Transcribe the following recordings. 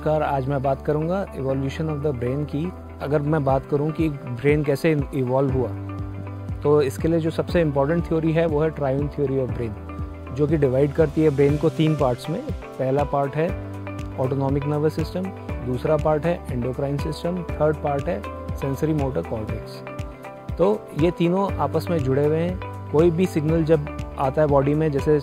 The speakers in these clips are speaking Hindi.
नमस्कार। आज मैं बात करूंगा इवोल्यूशन ऑफ द ब्रेन की। अगर मैं बात करूं कि ब्रेन कैसे इवॉल्व हुआ, तो इसके लिए जो सबसे इम्पॉर्टेंट थ्योरी है वो है ट्रायून थ्योरी ऑफ ब्रेन, जो कि डिवाइड करती है ब्रेन को 3 पार्ट्स में। पहला पार्ट है ऑटोनॉमिक नर्वस सिस्टम, दूसरा पार्ट है एंडोक्राइन सिस्टम, थर्ड पार्ट है सेंसरी मोटर कॉर्टेक्स। तो ये तीनों आपस में जुड़े हुए हैं। कोई भी सिग्नल जब आता है बॉडी में, जैसे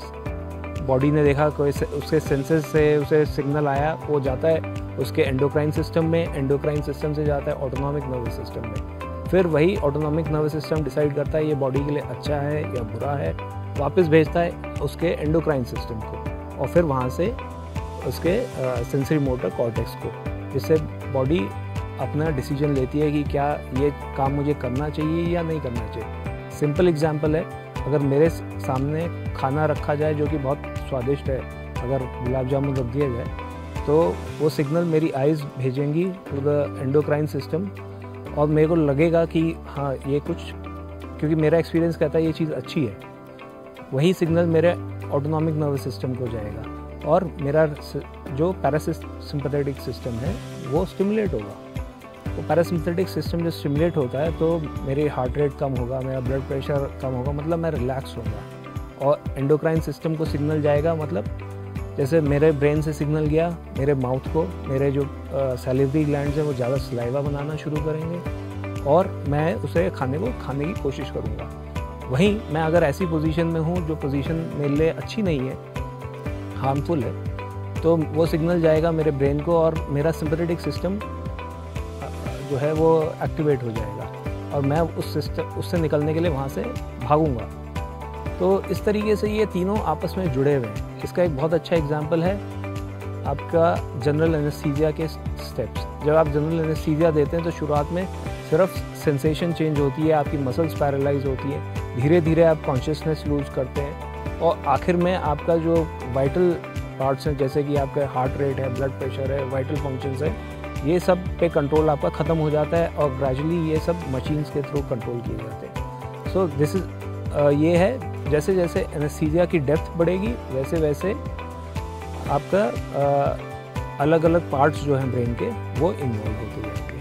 बॉडी ने देखा कोई उसके सेंसेस से उसे सिग्नल आया, वो जाता है उसके एंडोक्राइन सिस्टम में, एंडोक्राइन सिस्टम से जाता है ऑटोनॉमिक नर्वस सिस्टम में। फिर वही ऑटोनॉमिक नर्वस सिस्टम डिसाइड करता है ये बॉडी के लिए अच्छा है या बुरा है, वापस भेजता है उसके एंडोक्राइन सिस्टम को, और फिर वहाँ से उसके सेंसरी मोटर कॉर्टेक्स को, जिससे बॉडी अपना डिसीजन लेती है कि क्या ये काम मुझे करना चाहिए या नहीं करना चाहिए। सिंपल एग्जांपल है, अगर मेरे सामने खाना रखा जाए जो कि बहुत स्वादिष्ट है, अगर गुलाब जामुन रख दिया जाए, तो वो सिग्नल मेरी आइज़ भेजेंगी टू द एंडोक्राइन सिस्टम, और मेरे को लगेगा कि हाँ ये कुछ, क्योंकि मेरा एक्सपीरियंस कहता है ये चीज़ अच्छी है। वही सिग्नल मेरे ऑटोनॉमिक नर्वस सिस्टम को जाएगा और मेरा जो पैरासिम्पैथेटिक सिस्टम है वो स्टिमुलेट होगा। तो पैरासिम्पैथेटिक सिस्टम जो स्टिमुलेट होता है तो मेरी हार्ट रेट कम होगा, मेरा ब्लड प्रेशर कम होगा, मतलब मैं रिलैक्स होगा। और एंडोक्राइन सिस्टम को सिग्नल जाएगा, मतलब जैसे मेरे ब्रेन से सिग्नल गया मेरे माउथ को, मेरे जो सैलिवरी ग्लैंड्स हैं वो ज़्यादा सलाइवा बनाना शुरू करेंगे और मैं उसे खाने की कोशिश करूँगा। वहीं मैं अगर ऐसी पोजीशन में हूँ जो पोजीशन मेरे लिए अच्छी नहीं है, हार्मफुल है, तो वो सिग्नल जाएगा मेरे ब्रेन को और मेरा सिम्पैथेटिक सिस्टम जो है वो एक्टिवेट हो जाएगा और मैं उससे निकलने के लिए वहाँ से भागूंगा। तो इस तरीके से ये तीनों आपस में जुड़े हुए हैं। इसका एक बहुत अच्छा एग्जांपल है आपका जनरल एनेस्थीसिया के स्टेप्स। जब आप जनरल एनेस्थीसिया देते हैं तो शुरुआत में सिर्फ सेंसेशन चेंज होती है, आपकी मसल्स पैरालाइज होती है, धीरे धीरे आप कॉन्शियसनेस लूज करते हैं और आखिर में आपका जो वाइटल पार्ट्स हैं, जैसे कि आपका हार्ट रेट है, ब्लड प्रेशर है, वाइटल फंक्शंस है, ये सब पे कंट्रोल आपका ख़त्म हो जाता है और ग्रेजुअली ये सब मशीन्स के थ्रू कंट्रोल किए जाते हैं। सो दिस इज़ ये है, जैसे जैसे एनेस्थीसिया की डेप्थ बढ़ेगी वैसे वैसे आपका अलग अलग पार्ट्स जो हैं ब्रेन के वो इन्वॉल्व होते जाएंगे।